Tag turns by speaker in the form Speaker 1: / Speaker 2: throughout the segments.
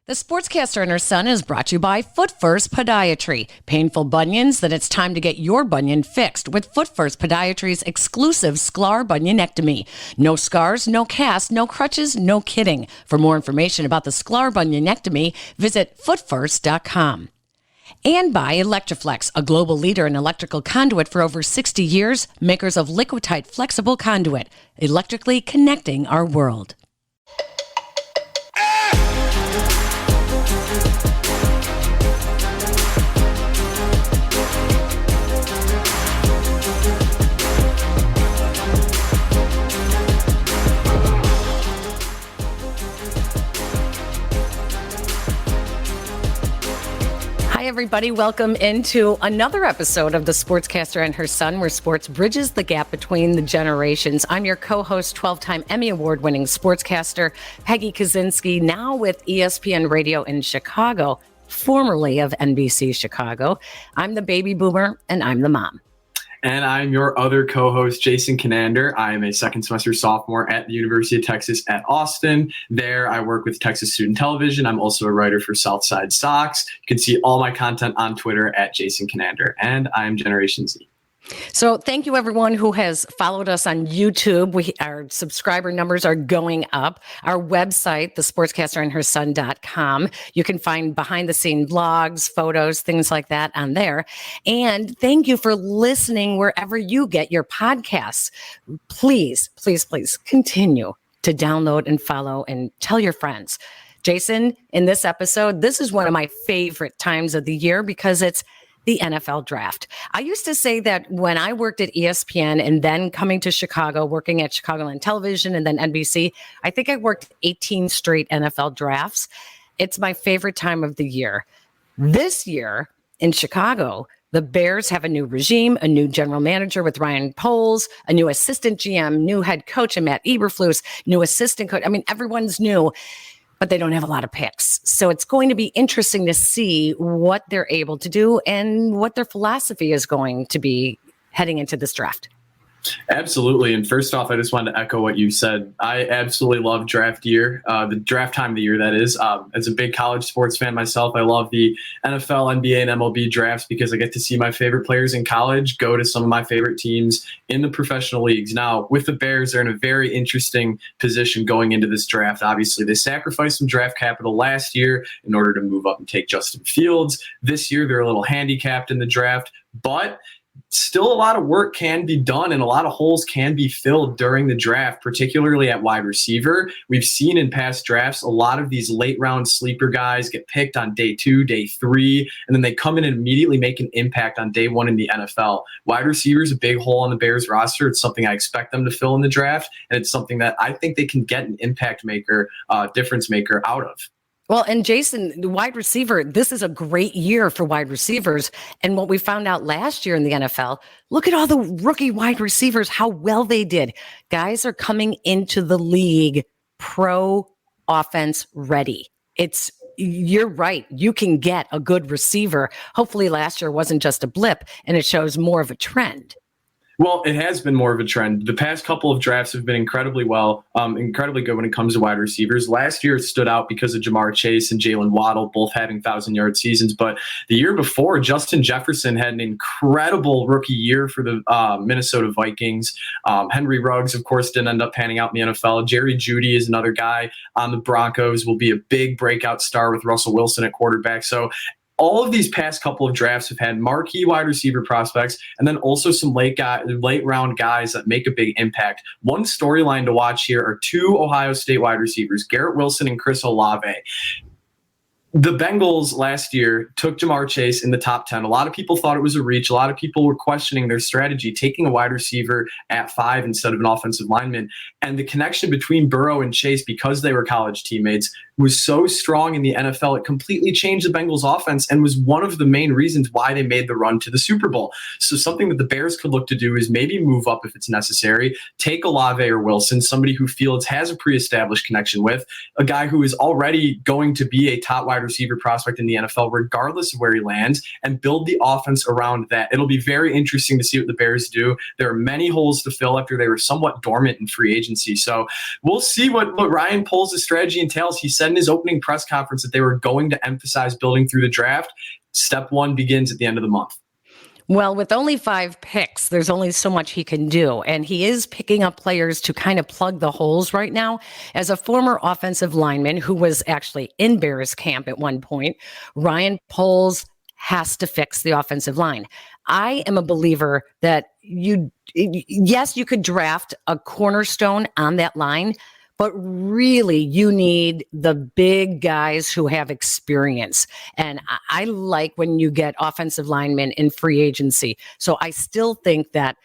Speaker 1: The Sportscaster and Her Son is brought to you by Foot First Podiatry. Painful bunions? Then it's time to get your bunion fixed with Foot First Podiatry's exclusive Sklar bunionectomy. No scars, no cast, no crutches, no kidding. For more information about the Sklar bunionectomy, visit footfirst.com. And by Electroflex, a global leader in electrical conduit for over 60 years, makers of Liquidite flexible conduit, electrically connecting our world. Hi, everybody. Welcome into another episode of The Sportscaster and Her Son, where sports bridges the gap between the generations. I'm your co-host, 12-time Emmy Award-winning sportscaster, Peggy Kaczynski, now with ESPN Radio in Chicago, formerly of NBC Chicago. I'm the baby boomer, and I'm the mom.
Speaker 2: And I'm your other co-host, Jason Conander. I am a second semester sophomore at the University of Texas at Austin. There, I work with Texas Student Television. I'm also a writer for Southside Sox. You can see all my content on Twitter at Jason Conander. And I'm Generation Z.
Speaker 1: So thank you, everyone who has followed us on YouTube. Our subscriber numbers are going up. Our website, thesportscasterandherson.com. You can find behind-the-scene vlogs, photos, things like that on there. And thank you for listening wherever you get your podcasts. Please, please, please continue to download and follow and tell your friends. Jason, in this episode, this is one of my favorite times of the year because it's the NFL draft. I used to say that when I worked at ESPN and then coming to Chicago, working at Chicagoland Television and then NBC, I think I worked 18 straight NFL drafts. It's my favorite time of the year. This year in Chicago, the Bears have a new regime, a new general manager with Ryan Poles, a new assistant GM, new head coach and Matt Eberflus, new assistant coach. I mean, everyone's new, but they don't have a lot of picks. So it's going to be interesting to see what they're able to do and what their philosophy is going to be heading into this draft.
Speaker 2: Absolutely. And first off, I just wanted to echo what you said. I absolutely love draft year, the draft time of the year, that is. As a big college sports fan myself, I love the NFL, NBA, and MLB drafts because I get to see my favorite players in college go to some of my favorite teams in the professional leagues. Now, with the Bears, they're in a very interesting position going into this draft. Obviously, they sacrificed some draft capital last year in order to move up and take Justin Fields. This year, they're a little handicapped in the draft, but still a lot of work can be done and a lot of holes can be filled during the draft, particularly at wide receiver. We've seen in past drafts a lot of these late round sleeper guys get picked on day 2, day 3, and then they come in and immediately make an impact on day 1 in the NFL. Wide receiver is a big hole on the Bears roster. It's something I expect them to fill in the draft, and it's something that I think they can get an impact maker, difference maker out of.
Speaker 1: Well, and Jason, the wide receiver, this is a great year for wide receivers. And what we found out last year in the NFL, look at all the rookie wide receivers, how well they did. Guys are coming into the league pro offense ready. You're right. You can get a good receiver. Hopefully last year wasn't just a blip and it shows more of a trend.
Speaker 2: Well, it has been more of a trend. The past couple of drafts have been incredibly good when it comes to wide receivers. Last year it stood out because of Jamar Chase and Jalen Waddle both having 1,000-yard seasons. But the year before, Justin Jefferson had an incredible rookie year for the Minnesota Vikings. Henry Ruggs, of course, didn't end up panning out in the NFL. Jerry Jeudy is another guy on the Broncos, will be a big breakout star with Russell Wilson at quarterback. So all of these past couple of drafts have had marquee wide receiver prospects and then also some late round guys that make a big impact. One storyline to watch here are 2 Ohio State wide receivers, Garrett Wilson and Chris Olave. The Bengals last year took Jamar Chase in the top 10. A lot of people thought it was a reach. A lot of people were questioning their strategy, taking a wide receiver at 5 instead of an offensive lineman. And the connection between Burrow and Chase, because they were college teammates, was so strong in the NFL. It completely changed the Bengals offense and was one of the main reasons why they made the run to the Super Bowl. So something that the Bears could look to do is maybe move up if it's necessary, take Olave or Wilson, somebody who Fields has a pre-established connection with, a guy who is already going to be a top wide receiver prospect in the NFL, regardless of where he lands, and build the offense around that. It'll be very interesting to see what the Bears do. There are many holes to fill after they were somewhat dormant in free agency. So we'll see what Ryan Poles' strategy entails. He said in his opening press conference that they were going to emphasize building through the draft. Step one begins at the end of the month.
Speaker 1: Well, with only 5 picks, there's only so much he can do. And he is picking up players to kind of plug the holes right now. As a former offensive lineman who was actually in Bears camp at one point, Ryan Poles has to fix the offensive line. I am a believer that yes, you could draft a cornerstone on that line, but really, you need the big guys who have experience. And I like when you get offensive linemen in free agency. So I still think that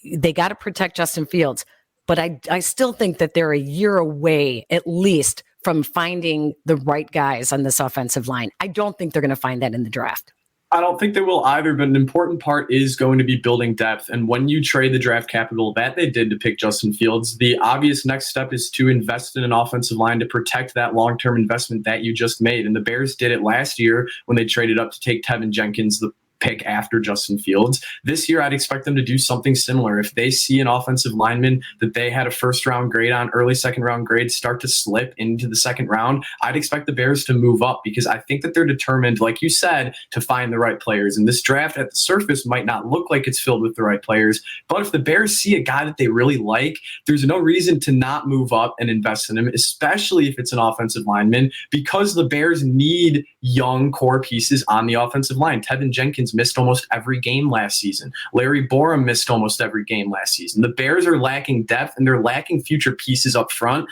Speaker 1: they got to protect Justin Fields, but I still think that they're a year away, at least, from finding the right guys on this offensive line. I don't think they're going to find that in the draft.
Speaker 2: I don't think they will either, but an important part is going to be building depth. And when you trade the draft capital that they did to pick Justin Fields, the obvious next step is to invest in an offensive line to protect that long-term investment that you just made. And the Bears did it last year when they traded up to take Tevin Jenkins, the pick after Justin Fields. This year, I'd expect them to do something similar. If they see an offensive lineman that they had a first-round grade on, early second-round grade, start to slip into the second round, I'd expect the Bears to move up because I think that they're determined, like you said, to find the right players. And this draft at the surface might not look like it's filled with the right players, but if the Bears see a guy that they really like, there's no reason to not move up and invest in him, especially if it's an offensive lineman, because the Bears need young core pieces on the offensive line. Tevin Jenkins missed almost every game last season. Larry Borum missed almost every game last season. The Bears are lacking depth and they're lacking future pieces up front.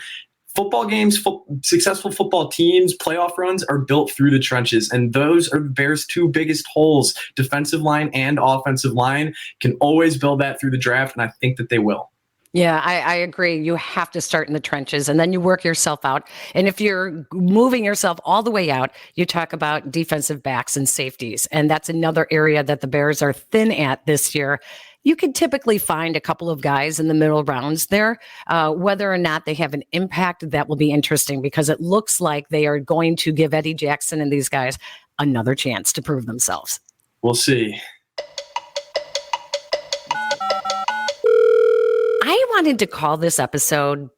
Speaker 2: Football games, successful football teams, playoff runs are built through the trenches, and those are the Bears' 2 biggest holes. Defensive line and offensive line can always build that through the draft, and I think that they will.
Speaker 1: Yeah, I agree. You have to start in the trenches and then you work yourself out. And if you're moving yourself all the way out, you talk about defensive backs and safeties. And that's another area that the Bears are thin at this year. You can typically find a couple of guys in the middle rounds there. Whether or not they have an impact, that will be interesting because it looks like they are going to give Eddie Jackson and these guys another chance to prove themselves.
Speaker 2: We'll see.
Speaker 1: I wanted to call this episode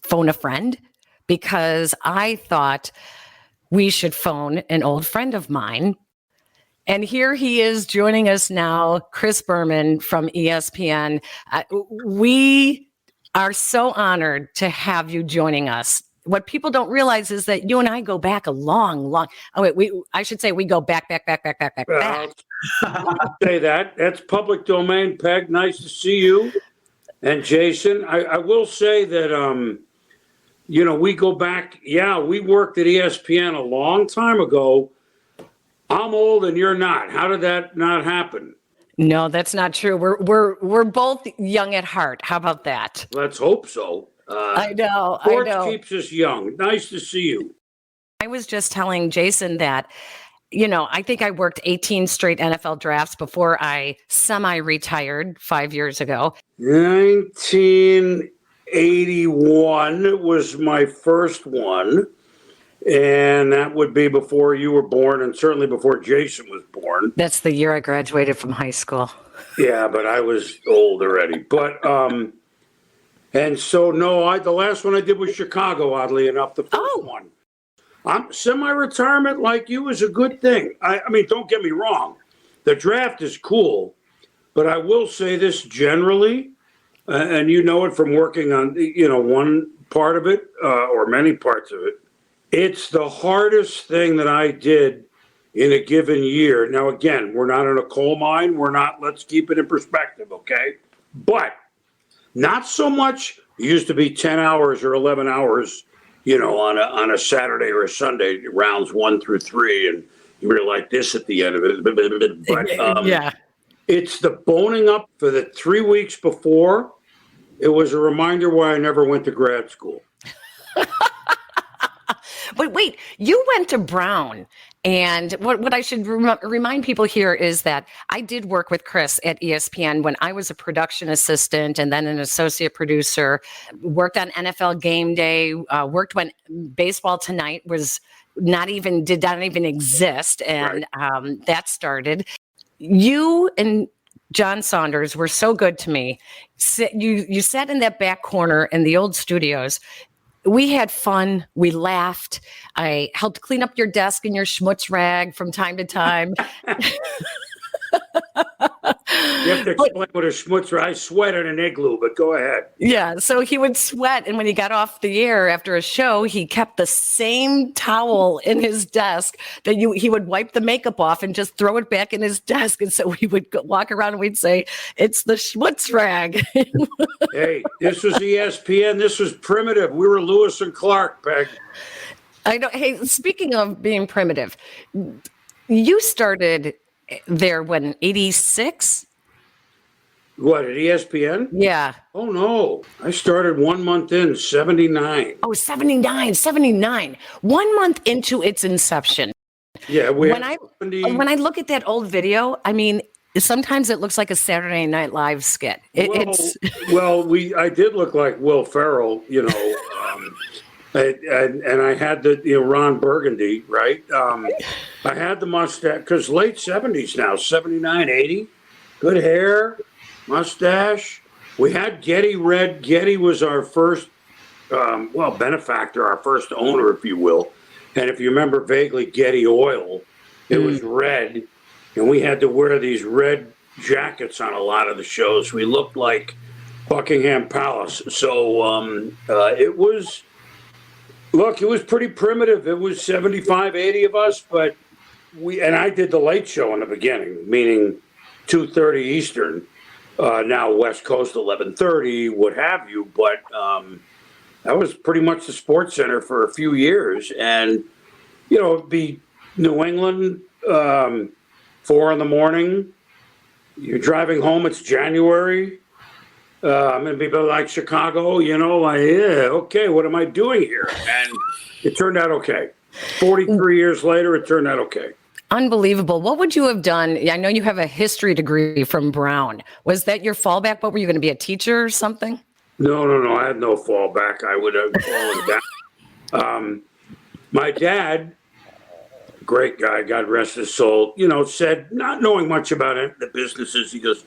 Speaker 1: Phone a Friend because I thought we should phone an old friend of mine. And here he is joining us now, Chris Berman from ESPN. We are so honored to have you joining us. What people don't realize is that you and I go back a long. Oh wait, I should say we go back.
Speaker 3: I'll say that. That's public domain, Peg. Nice to see you. And Jason, I will say that, we go back. Yeah, we worked at ESPN a long time ago. I'm old and you're not. How did that not happen?
Speaker 1: No, that's not true. We're both young at heart. How about that?
Speaker 3: Let's hope so.
Speaker 1: I know.
Speaker 3: Sports keeps us young. Nice to see you.
Speaker 1: I was just telling Jason that, I think I worked 18 straight NFL drafts before I semi-retired 5 years ago.
Speaker 3: 1981 was my first one. And that would be before you were born and certainly before Jason was born.
Speaker 1: That's the year I graduated from high school.
Speaker 3: Yeah, but I was old already. But, and so, no, the last one I did was Chicago, oddly enough, the first one. I'm semi-retirement like you is a good thing. I mean, don't get me wrong. The draft is cool, but I will say this generally, and you know it from working on, one part of it or many parts of it. It's the hardest thing that I did in a given year. Now, again, we're not in a coal mine. Let's keep it in perspective, okay? But not so much, it used to be 10 hours or 11 hours, on a Saturday or a Sunday, rounds 1 through 3, and you were like this at the end of it. But
Speaker 1: yeah,
Speaker 3: it's the boning up for the 3 weeks before. It was a reminder why I never went to grad school.
Speaker 1: But wait, you went to Brown. And what I should remind people here is that I did work with Chris at ESPN when I was a production assistant and then an associate producer, worked on NFL Game Day, worked when Baseball Tonight was did not even exist, and that started. You and John Saunders were so good to me. You sat in that back corner in the old studios. We had fun. We laughed. I helped clean up your desk and your schmutz rag from time to time.
Speaker 3: You have to explain what a schmutzer. I sweat in an igloo, but go ahead.
Speaker 1: Yeah, so he would sweat, and when he got off the air after a show, he kept the same towel in his desk that he would wipe the makeup off and just throw it back in his desk. And so we would walk around and we'd say, "It's the schmutz rag."
Speaker 3: Hey, this was ESPN. This was primitive. We were Lewis and Clark, Peg.
Speaker 1: I know. Hey, speaking of being primitive, you started there when 86?
Speaker 3: What, at ESPN?
Speaker 1: Yeah.
Speaker 3: Oh, no. I started 1 month in, 79.
Speaker 1: Oh, 79. 1 month into its inception.
Speaker 3: Yeah,
Speaker 1: when I look at that old video, I mean, sometimes it looks like a Saturday Night Live skit.
Speaker 3: I did look like Will Ferrell, and I had the Ron Burgundy, right? I had the mustache because late 70s now, 79, 80, good hair, mustache. We had Getty Red. Getty was our first, benefactor, our first owner, if you will. And if you remember vaguely, Getty Oil, it was red, and we had to wear these red jackets on a lot of the shows. We looked like Buckingham Palace. So it was pretty primitive. It was 75, 80 of us, but I did the late show in the beginning, meaning 2:30 Eastern, now West Coast 11:30, what have you. But that was pretty much the Sports Center for a few years. And, it'd be New England, 4 a.m. You're driving home, it's January. And people like Chicago, okay, what am I doing here? And it turned out okay. 43 years later, it turned out okay.
Speaker 1: Unbelievable. What would you have done? I know you have a history degree from Brown. Was that your fallback? What were you going to be, a teacher or something?
Speaker 3: No. I had no fallback. I would have fallen down. My dad, great guy, God rest his soul, said, not knowing much about it, the businesses, he goes,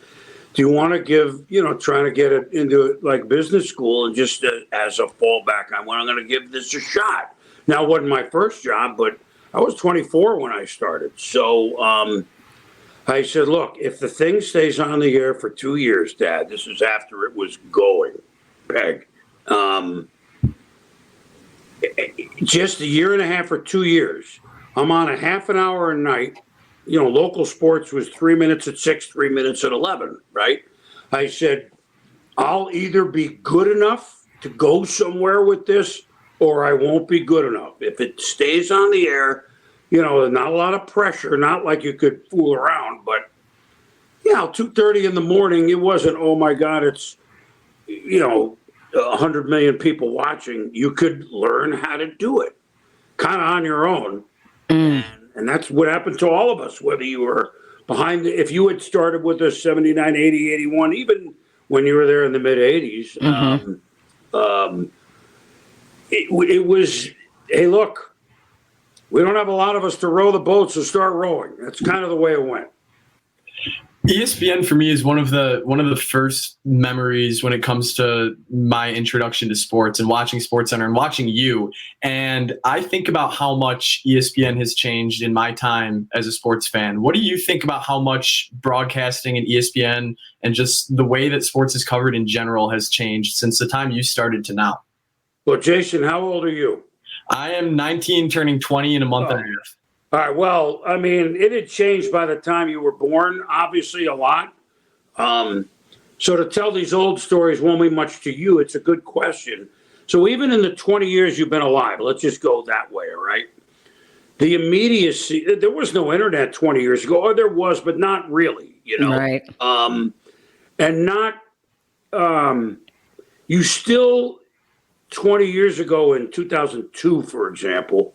Speaker 3: do you want to give, trying to get it into like business school and just as a fallback, I'm going to give this a shot. Now, it wasn't my first job, but I was 24 when I started. So I said, look, if the thing stays on the air for 2 years, Dad, this is after it was going, Peg, just a year and a half or 2 years, I'm on a half an hour a night. Local sports was 3 minutes at 6, 3 minutes at 11, right? I said, I'll either be good enough to go somewhere with this or I won't be good enough. If it stays on the air, not a lot of pressure, not like you could fool around, but, 2:30 in the morning, it wasn't, oh my God, it's, 100 million people watching. You could learn how to do it kind of on your own. And that's what happened to all of us, whether you were if you had started with us 79, 80, 81, even when you were there in the mid 80s, it was, hey, look, we don't have a lot of us to row the boat, so start rowing. That's kind of the way it went.
Speaker 2: ESPN for me is one of the first memories when it comes to my introduction to sports and watching SportsCenter and watching you. And I think about how much ESPN has changed in my time as a sports fan. What do you think about how much broadcasting and ESPN and just the way that sports is covered in general has changed since the time you started to now?
Speaker 3: Well, Jason, how old are you?
Speaker 2: I am 19, turning 20 in a month and a half.
Speaker 3: All right. Well, I mean, it had changed by the time you were born, obviously a lot. So to tell these old stories won't mean much to you. It's a good question. So even in the 20 years you've been alive, let's just go that way, all right? The immediacy, there was no internet 20 years ago, or there was, but not really,
Speaker 1: Right.
Speaker 3: And not, you still, 20 years ago in 2002, for example,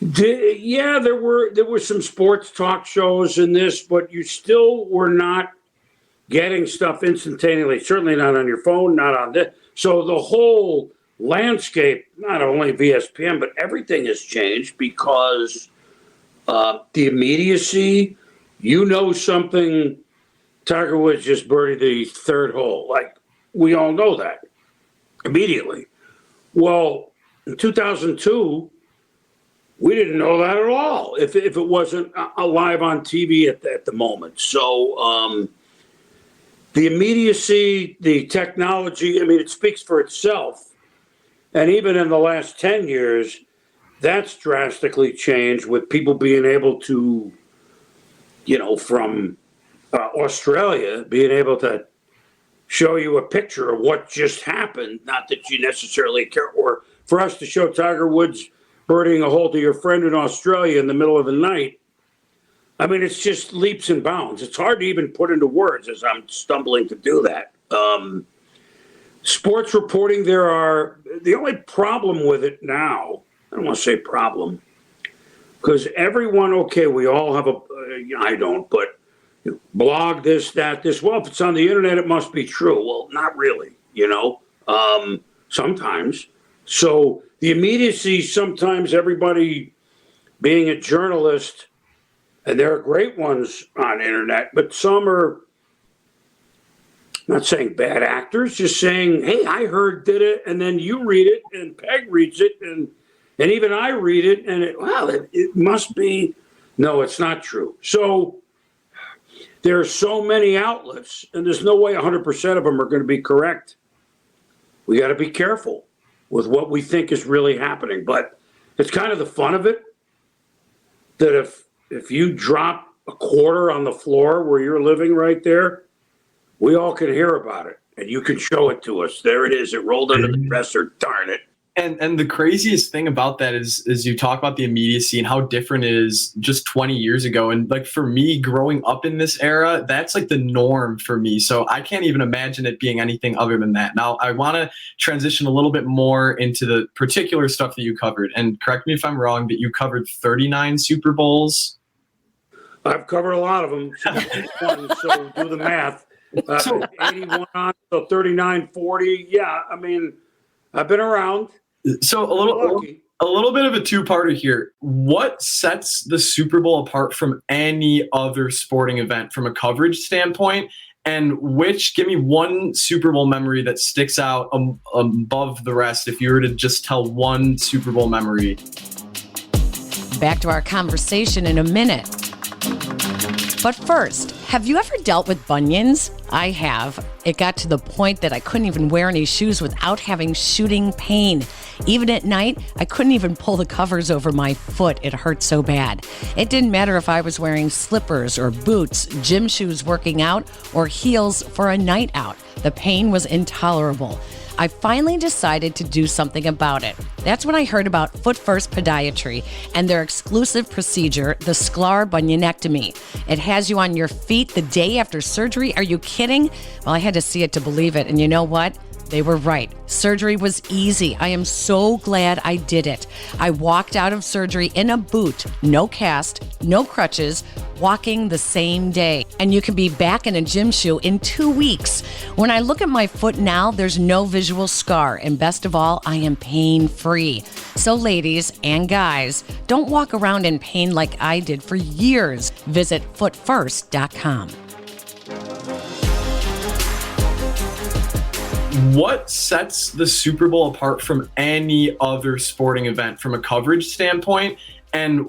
Speaker 3: there were some sports talk shows in this, but you still were not getting stuff instantaneously. Certainly not on your phone, not on this. So the whole landscape, not only of ESPN, but everything has changed because the immediacy, something, Tiger Woods just birdied the third hole. Like, we all know that immediately. Well, in 2002, we didn't know that at all if it wasn't live on TV at the moment. So the immediacy, the technology, it speaks for itself. And even in the last 10 years, that's drastically changed with people being able to, from Australia, being able to show you a picture of what just happened. Not that you necessarily care, or for us to show Tiger Woods birdieing a hole to your friend in Australia in the middle of the night. It's just leaps and bounds. It's hard to even put into words as I'm stumbling to do that. Sports reporting, the only problem with it now, I don't want to say problem, because everyone, we all have I don't, but blog this, that, this. Well, if it's on the internet, it must be true. Well, not really, sometimes. So the immediacy, sometimes everybody being a journalist, and there are great ones on the internet, but some are not saying bad actors, just saying, hey, I heard did it, and then you read it, and Peg reads it, and even I read it, and it must be. No, it's not true. So there are so many outlets, and there's no way 100% of them are going to be correct. We got to be careful with what we think is really happening. But it's kind of the fun of it, that if you drop a quarter on the floor where you're living right there, we all can hear about it, and you can show it to us. There it is. It rolled under the dresser. Darn it.
Speaker 2: And the craziest thing about that is you talk about the immediacy and how different it is just 20 years ago. And like for me, growing up in this era, that's like the norm for me. So I can't even imagine it being anything other than that. Now, I want to transition a little bit more into the particular stuff that you covered. And correct me if I'm wrong, but you covered 39 Super Bowls.
Speaker 3: I've covered a lot of them. So do the math. 81 on, so 39, 40. Yeah, I've been around.
Speaker 2: So a little bit of a two-parter here. What sets the Super Bowl apart from any other sporting event from a coverage standpoint? And give me one Super Bowl memory that sticks out above the rest if you were to just tell one Super Bowl memory.
Speaker 1: Back to our conversation in a minute. But first, have you ever dealt with bunions? I have. It got to the point that I couldn't even wear any shoes without having shooting pain. Even at night, I couldn't even pull the covers over my foot. It hurt so bad. It didn't matter if I was wearing slippers or boots, gym shoes working out, or heels for a night out. The pain was intolerable. I finally decided to do something about it. That's when I heard about Foot First Podiatry and their exclusive procedure, the Sklar bunionectomy. It has you on your feet the day after surgery. Are you kidding? Well, I had to see it to believe it. And you know what? They were right. Surgery was easy. I am so glad I did it. I walked out of surgery in a boot, no cast, no crutches, walking the same day. And you can be back in a gym shoe in 2 weeks. When I look at my foot now, there's no visual scar. And best of all, I am pain-free. So ladies and guys, don't walk around in pain like I did for years. Visit footfirst.com.
Speaker 2: What sets the Super Bowl apart from any other sporting event from a coverage standpoint? And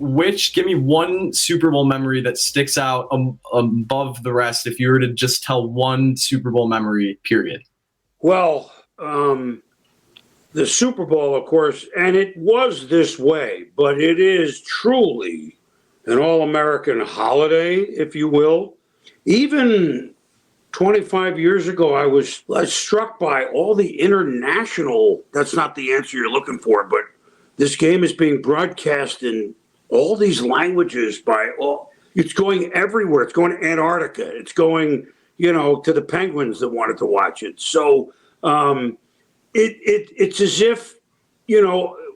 Speaker 2: give me one Super Bowl memory that sticks out above the rest if you were to just tell one Super Bowl memory, period.
Speaker 3: Well, the Super Bowl, of course, and it was this way, but it is truly an all-American holiday, if you will. Even 25 years ago, I was struck by all the international, that's not the answer you're looking for, but this game is being broadcast in all these languages it's going everywhere. It's going to Antarctica. It's going, to the Penguins that wanted to watch it. So it's as if,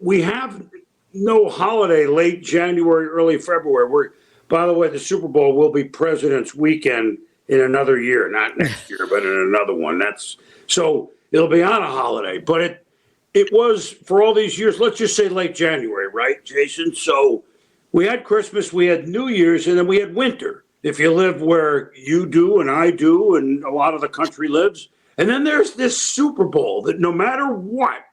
Speaker 3: we have no holiday late January, early February. By the way, the Super Bowl will be President's Weekend in another year, not next year, but in another one. So it'll be on a holiday, but it was for all these years, let's just say late January, right, Jason? So we had Christmas, we had New Year's, and then we had winter. If you live where you do and I do and a lot of the country lives. And then there's this Super Bowl that no matter what,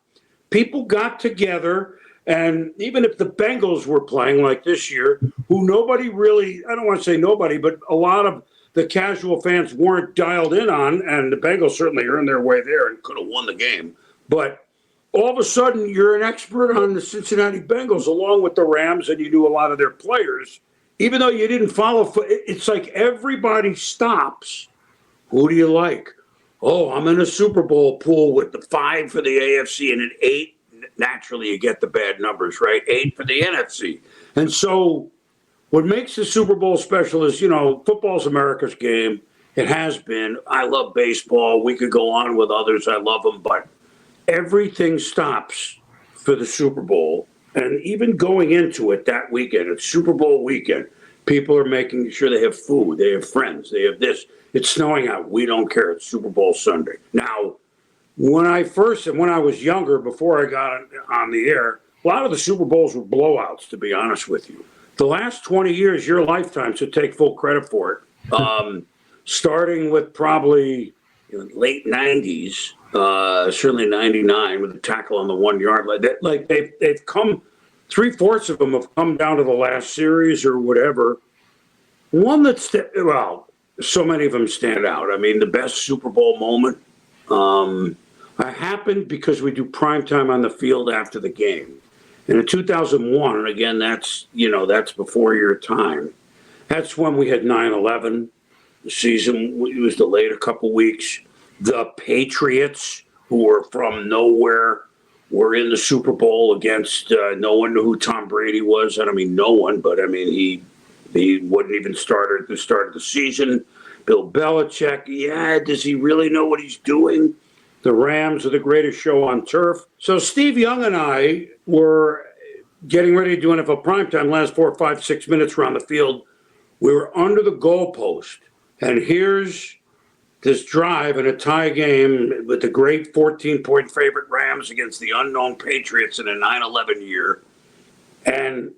Speaker 3: people got together. And even if the Bengals were playing like this year, who nobody really, I don't want to say nobody, but a lot of the casual fans weren't dialed in on, and the Bengals certainly earned their way there and could have won the game. But all of a sudden, you're an expert on the Cincinnati Bengals along with the Rams, and you knew a lot of their players. Even though you didn't follow, it's like everybody stops. Who do you like? Oh, I'm in a Super Bowl pool with the 5 for the AFC and an 8. Naturally, you get the bad numbers, right? 8 for the NFC. And so what makes the Super Bowl special is, football's America's game. It has been. I love baseball. We could go on with others. I love them. But everything stops for the Super Bowl. And even going into it that weekend, it's Super Bowl weekend, people are making sure they have food, they have friends, they have this. It's snowing out. We don't care. It's Super Bowl Sunday. Now, when I was younger, before I got on the air, a lot of the Super Bowls were blowouts, to be honest with you. The last 20 years, your lifetime, so take full credit for it. Starting with probably late 90s, certainly 99 with the tackle on the 1 yard line. Like they've come, 3/4 of them have come down to the last series or whatever. One that's, so many of them stand out. I mean, the best Super Bowl moment happened because we do primetime on the field after the game. And in 2001, and again, that's before your time. That's when we had 9/11. The season was delayed a couple weeks. The Patriots, who were from nowhere, were in the Super Bowl against no one knew who Tom Brady was. I don't mean no one, but I mean he wouldn't even start at the start of the season. Bill Belichick, does he really know what he's doing? The Rams are the greatest show on turf. So Steve Young and I were getting ready to do NFL primetime. Last 4, 5, 6 minutes around the field, we were under the goalpost. And here's this drive in a tie game with the great 14-point favorite Rams against the unknown Patriots in a 9/11 year. And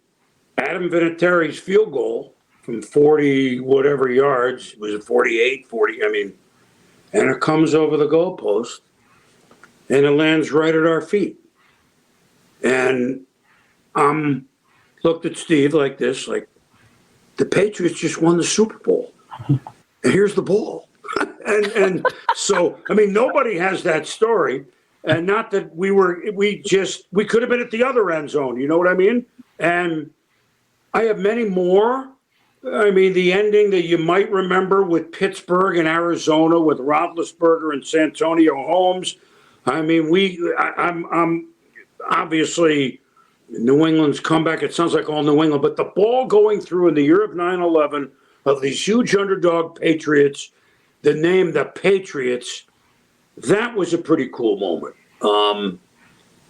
Speaker 3: Adam Vinatieri's field goal from 40 whatever yards, was it 48, 40? And it comes over the goalpost and it lands right at our feet. And looked at Steve like this, like, the Patriots just won the Super Bowl. And here's the ball. and so, nobody has that story. And not that we could have been at the other end zone. You know what I mean? And I have many more. The ending that you might remember with Pittsburgh and Arizona with Roethlisberger and Santonio Holmes. I'm obviously New England's comeback. It sounds like all New England, but the ball going through in the year of 9/11 of these huge underdog Patriots, the name the Patriots, that was a pretty cool moment.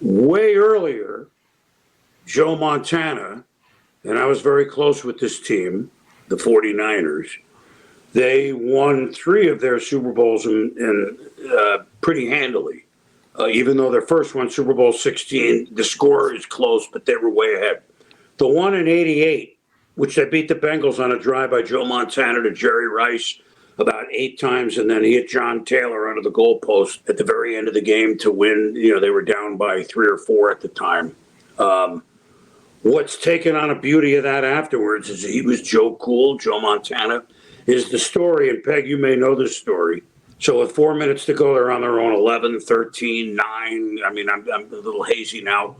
Speaker 3: Way earlier, Joe Montana, and I was very close with this team, the 49ers. They won 3 of their Super Bowls in pretty handily. Even though their first one, Super Bowl 16, the score is close, but they were way ahead. The one in 88, which they beat the Bengals on a drive by Joe Montana to Jerry Rice about 8 times, and then he hit John Taylor under the goalpost at the very end of the game to win. They were down by 3 or 4 at the time. What's taken on a beauty of that afterwards is he was Joe Montana, is the story, and Peg, you may know this story. So with 4 minutes to go, they're on their own 11, 13, 9. I'm a little hazy now.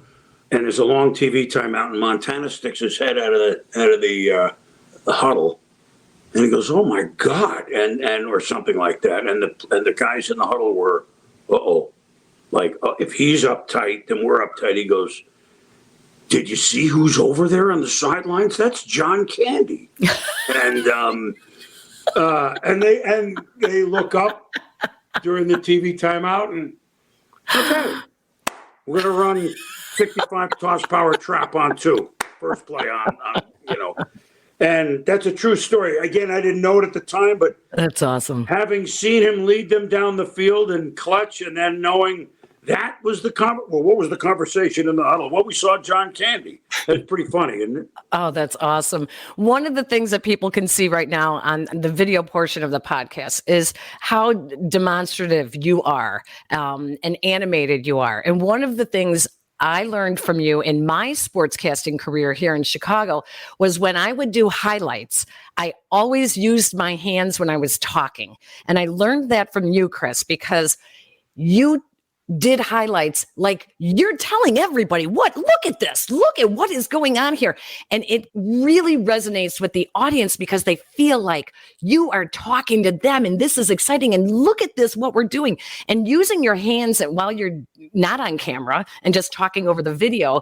Speaker 3: And there's a long TV timeout, and Montana sticks his head out of the huddle. And he goes, "Oh my God," and or something like that. And the guys in the huddle were, like, if he's uptight, then we're uptight. He goes, "Did you see who's over there on the sidelines? That's John Candy." And they look up during the TV timeout and, okay, we're gonna run 65 toss power trap on 2. First play on. And that's a true story. Again, I didn't know it at the time, but
Speaker 1: that's awesome.
Speaker 3: Having seen him lead them down the field and clutch, and then knowing that was what was the conversation in the huddle? What we saw John Candy. That's pretty funny, isn't it?
Speaker 1: Oh, that's awesome. One of the things that people can see right now on the video portion of the podcast is how demonstrative you are, and animated you are. And one of the things I learned from you in my sportscasting career here in Chicago was when I would do highlights, I always used my hands when I was talking. And I learned that from you, Chris, because you did highlights like you're telling everybody look at this, look at what is going on here. And it really resonates with the audience because they feel like you are talking to them and this is exciting. And look at this, what we're doing. And using your hands while you're not on camera and just talking over the video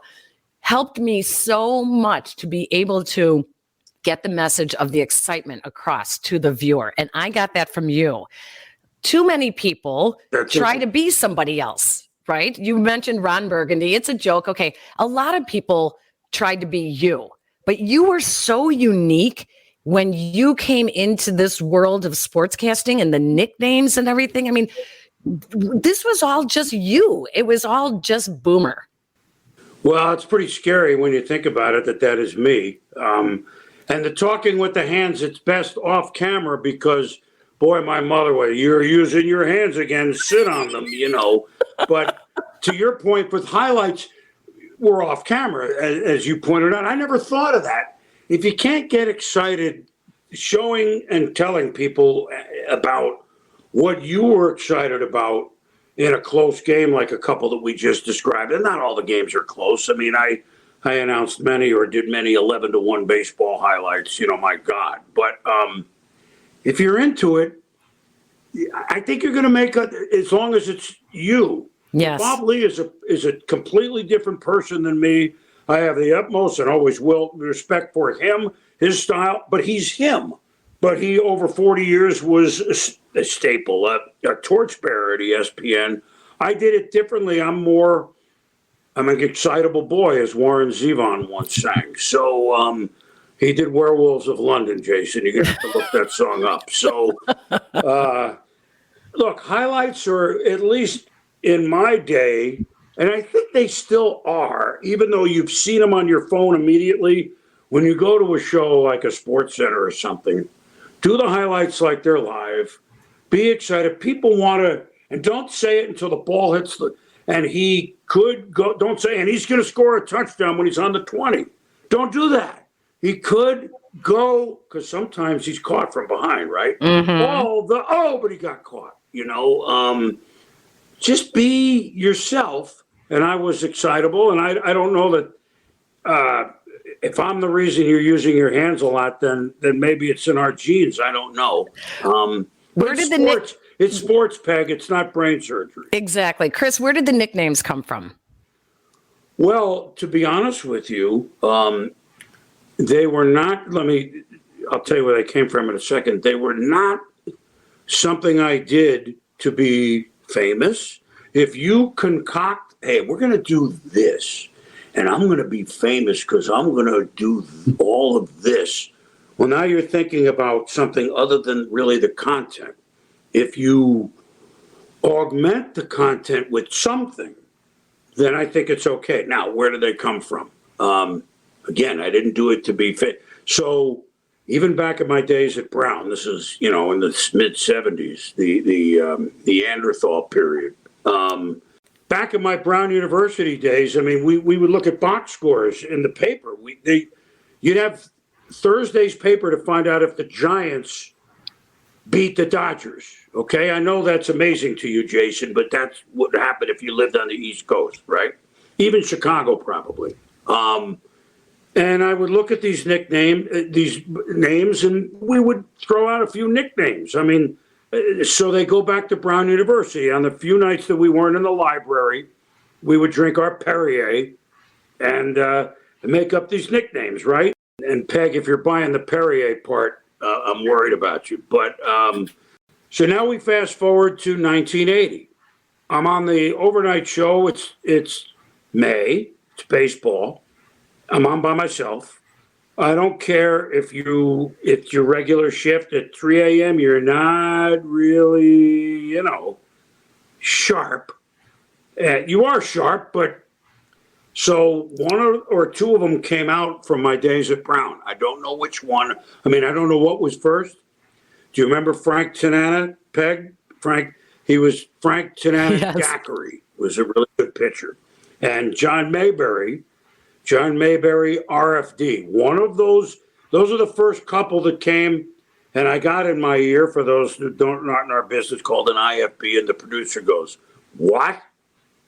Speaker 1: helped me so much to be able to get the message of the excitement across to the viewer. And I got that from you. Too many people try to be somebody else, right? You mentioned Ron Burgundy. It's a joke. Okay. A lot of people tried to be you, but you were so unique when you came into this world of sportscasting and the nicknames and everything. I mean, this was all just you. It was all just Boomer.
Speaker 3: Well, it's pretty scary when you think about it that is me. And the talking with the hands, it's best off camera because boy, my mother was, you're using your hands again, sit on them, But to your point with highlights, we're off camera, as you pointed out. I never thought of that. If you can't get excited showing and telling people about what you were excited about in a close game like a couple that we just described, and not all the games are close. I mean, I announced many or did many 11-1 baseball highlights, my God. But if you're into it, I think you're going to make it as long as it's you.
Speaker 1: Yes.
Speaker 3: Bob Lee is a completely different person than me. I have the utmost and always will respect for him, his style, but he's him. But he, over 40 years, was a staple, a torchbearer at ESPN. I did it differently. I'm an excitable boy, as Warren Zevon once sang. So, he did Werewolves of London, Jason. You're going to have to look that song up. So, look, highlights are, at least in my day, and I think they still are, even though you've seen them on your phone immediately, when you go to a show like a Sports Center or something, do the highlights like they're live. Be excited. People want to, and don't say it until the ball hits and he could go, don't say, and he's going to score a touchdown when he's on the 20. Don't do that. He could go, because sometimes he's caught from behind, right? Mm-hmm. But he got caught, Just be yourself. And I was excitable, and I don't know that if I'm the reason you're using your hands a lot, then maybe it's in our genes. I don't know.
Speaker 1: Where did
Speaker 3: it's sports, Peg. It's not brain surgery.
Speaker 1: Exactly. Chris, where did the nicknames come from?
Speaker 3: Well, to be honest with you, they were not, I'll tell you where they came from in a second. They were not something I did to be famous. If you concoct, hey, we're going to do this, and I'm going to be famous because I'm going to do all of this. Well, now you're thinking about something other than really the content. If you augment the content with something, then I think it's okay. Now, where do they come from? Again, I didn't do it to be fit. So even back in my days at Brown, this is, in the mid-'70s, the Neanderthal period. Back in my Brown University days, I mean, we would look at box scores in the paper. You'd have Thursday's paper to find out if the Giants beat the Dodgers. Okay, I know that's amazing to you, Jason, but that's what happened if you lived on the East Coast, right? Even Chicago, probably. And I would look at these names, and we would throw out a few nicknames. I mean, so they go back to Brown University. On the few nights that we weren't in the library, we would drink our Perrier and make up these nicknames, right? And Peg, if you're buying the Perrier part, I'm worried about you. But so now we fast forward to 1980. I'm on the overnight show. It's May. It's baseball. I'm on by myself. I don't care if it's your regular shift at 3 a.m. You're not really, sharp. You are sharp, but so one or two of them came out from my days at Brown. I don't know which one. I mean, I don't know what was first. Do you remember Frank Tanana, Peg? Frank Tanana
Speaker 1: Yes.
Speaker 3: Daiquiri was a really good pitcher. And John Mayberry, RFD. One of those are the first couple that came, and I got in my ear, for those who don't not in our business, called an IFB, and the producer goes, "What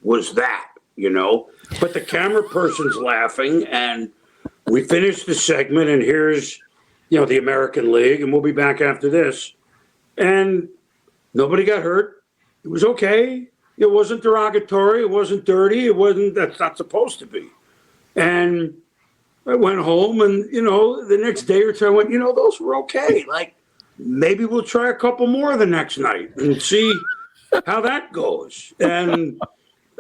Speaker 3: was that?" You know? But the camera person's laughing, and we finished the segment, and here's, the American League, and we'll be back after this. And nobody got hurt. It was okay. It wasn't derogatory. It wasn't dirty. That's not supposed to be. And I went home, and, the next day or two, I went, those were okay. Like, maybe we'll try a couple more the next night and see how that goes. And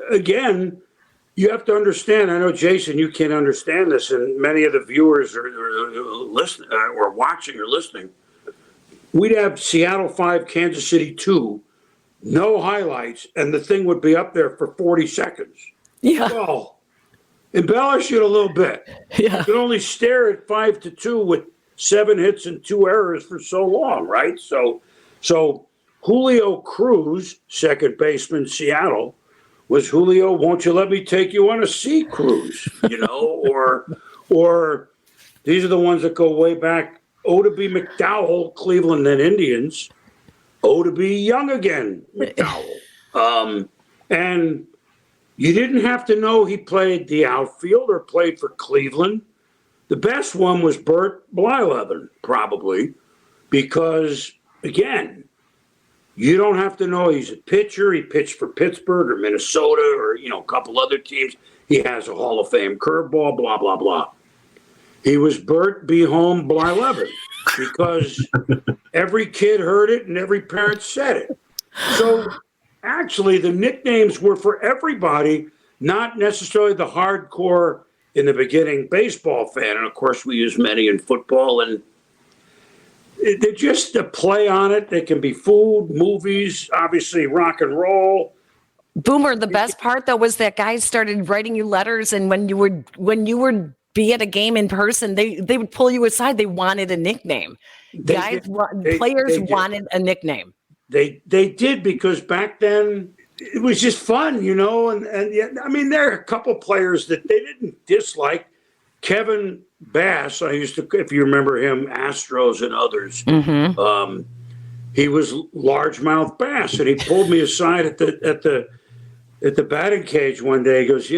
Speaker 3: again, you have to understand, I know, Jason, you can't understand this, and many of the viewers are listening or watching or listening. We'd have Seattle 5, Kansas City 2, no highlights, and the thing would be up there for 40 seconds.
Speaker 1: Yeah.
Speaker 3: Well, embellish it a little bit.
Speaker 1: Yeah.
Speaker 3: You can only stare at 5-2 with 7 hits and 2 errors for so long, right? So Julio Cruz, second baseman, Seattle, was Julio, won't you let me take you on a sea cruise, or these are the ones that go way back. Odeby McDowell, Cleveland and Indians. Odeby Young again, McDowell. And you didn't have to know he played the outfield or played for Cleveland. The best one was Bert Blyleven, probably, because, again, you don't have to know he's a pitcher. He pitched for Pittsburgh or Minnesota or, a couple other teams. He has a Hall of Fame curveball, blah, blah, blah. He was Bert B. Home Blyleven because every kid heard it and every parent said it. So actually the nicknames were for everybody, not necessarily the hardcore in the beginning baseball fan. And of course we use many in football, and they're just a play on it. They can be food, movies, obviously rock and roll.
Speaker 1: Boomer, the best part though was that guys started writing you letters, and when you would be at a game in person, they would pull you aside. They wanted a nickname. Players wanted a nickname.
Speaker 3: They did, because back then it was just fun, and yet, I mean, there are a couple players that they didn't dislike. Kevin Bass, I used to, if you remember him, Astros and others. Mm-hmm. He was largemouth Bass, and he pulled me aside at the batting cage one day. He goes,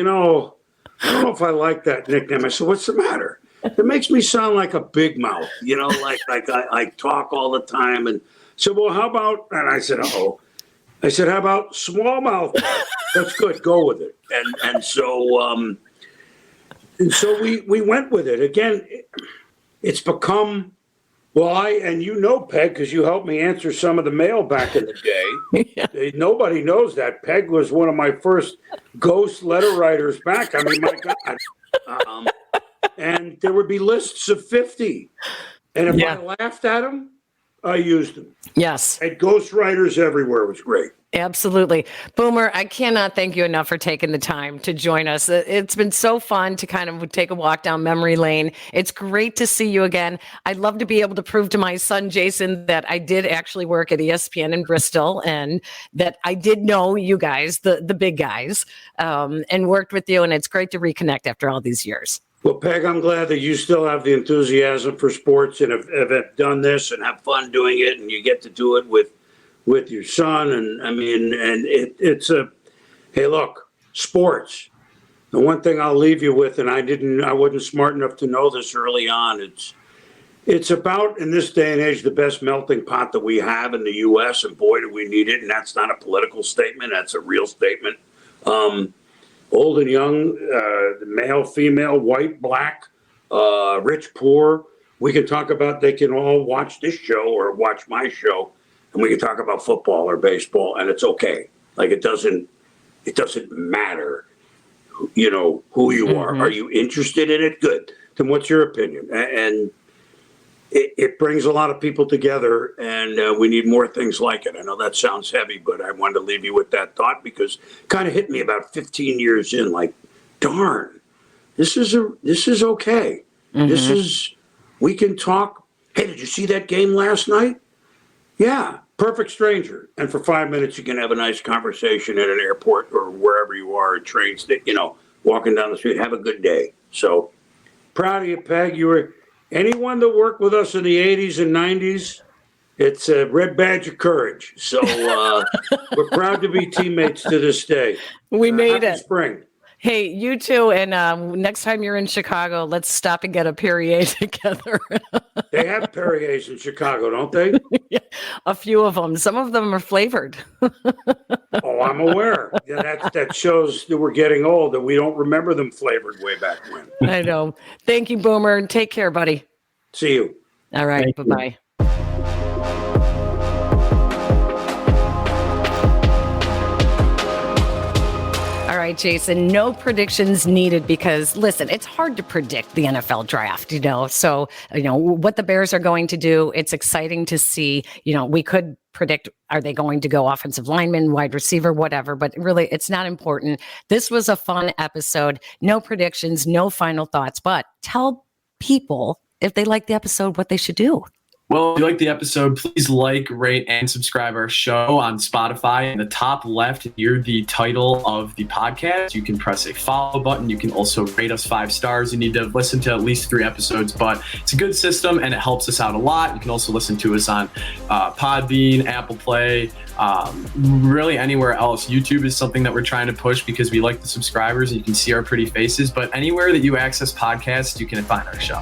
Speaker 3: I don't know if I like that nickname. I said, what's the matter? It makes me sound like a big mouth, like I talk all the time. And said, well, how about? And I said, uh-oh. I said, how about smallmouth? That's good. Go with it. And so we went with it. Again, it's become, Peg, because you helped me answer some of the mail back in the day. Yeah. Nobody knows that. Peg was one of my first ghost letter writers back. I mean, my God. And there would be lists of 50. And if I laughed at them, I used them.
Speaker 1: Yes.
Speaker 3: And ghost writers everywhere. It was great.
Speaker 1: Absolutely. Boomer, I cannot thank you enough for taking the time to join us. It's been so fun to kind of take a walk down memory lane. It's great to see you again. I'd love to be able to prove to my son, Jason, that I did actually work at ESPN in Bristol, and that I did know you guys, the big guys, and worked with you. And it's great to reconnect after all these years.
Speaker 3: Well, Peg, I'm glad that you still have the enthusiasm for sports and have done this and have fun doing it, and you get to do it with your son. And I mean, and it's hey, look, sports. The one thing I'll leave you with, and I wasn't smart enough to know this early on. It's about, in this day and age, the best melting pot that we have in the U.S. And boy, do we need it. And that's not a political statement. That's a real statement. Old and young, male, female, white, black, rich, poor. We can talk about, they can all watch this show or watch my show, and we can talk about football or baseball, and it's okay. Like, it doesn't matter, who you are. Are you interested in it? Good. Then what's your opinion? And it brings a lot of people together, and we need more things like it. I know that sounds heavy, but I wanted to leave you with that thought because it kind of hit me about 15 years in, like, darn, this is okay. We can talk. Hey, did you see that game last night? Yeah, perfect stranger. And for 5 minutes, you can have a nice conversation at an airport or wherever you are, at trains, walking down the street. Have a good day. So proud of you, Peg. You were anyone that worked with us in the 80s and 90s. It's a red badge of courage. So we're proud to be teammates to this day.
Speaker 1: We made
Speaker 3: happy
Speaker 1: it.
Speaker 3: Spring.
Speaker 1: Hey, you too. And next time you're in Chicago, let's stop and get a Perrier together.
Speaker 3: They have Perriers in Chicago, don't they?
Speaker 1: Yeah, a few of them. Some of them are flavored.
Speaker 3: Oh, I'm aware. Yeah, that shows that we're getting old, that we don't remember them flavored way back when.
Speaker 1: I know. Thank you, Boomer. Take care, buddy.
Speaker 3: See you.
Speaker 1: All right. Bye-bye. All right, Jason, no predictions needed because, listen, it's hard to predict the NFL draft, So, what the Bears are going to do, it's exciting to see. We could predict, are they going to go offensive lineman, wide receiver, whatever, but really it's not important. This was a fun episode. No predictions, no final thoughts, but tell people if they like the episode what they should do.
Speaker 2: Well, if you like the episode, please like, rate, and subscribe our show on Spotify. In the top left, near the title of the podcast, you can press a follow button. You can also rate us 5 stars. You need to listen to at least 3 episodes, but it's a good system and it helps us out a lot. You can also listen to us on Podbean, Apple Play, really anywhere else. YouTube is something that we're trying to push because we like the subscribers and you can see our pretty faces, but anywhere that you access podcasts, you can find our show.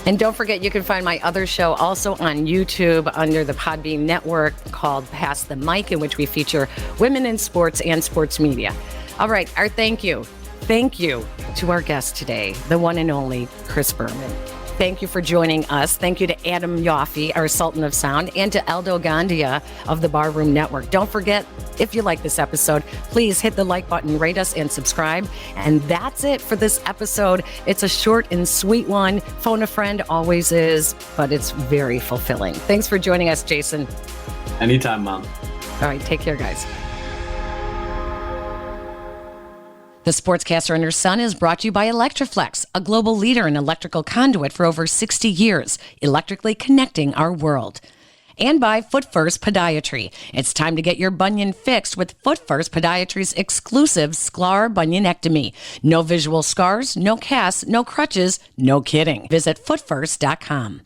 Speaker 1: And don't forget, you can find my other show also on YouTube under the Podbean network called Pass the Mic, in which we feature women in sports and sports media. All right, our thank you. Thank you to our guest today, the one and only Chris Berman. Thank you for joining us. Thank you to Adam Yoffe, our Sultan of Sound, and to Aldo Gandia of the Barroom Network. Don't forget, if you like this episode, please hit the like button, rate us, and subscribe. And that's it for this episode. It's a short and sweet one. Phone a friend always is, but it's very fulfilling. Thanks for joining us, Jason.
Speaker 2: Anytime, Mom.
Speaker 1: All right, take care, guys. The Sportscaster and Her Son is brought to you by Electroflex, a global leader in electrical conduit for over 60 years, electrically connecting our world. And by Foot First Podiatry. It's time to get your bunion fixed with Foot First Podiatry's exclusive Sklar bunionectomy. No visual scars, no casts, no crutches, no kidding. Visit footfirst.com.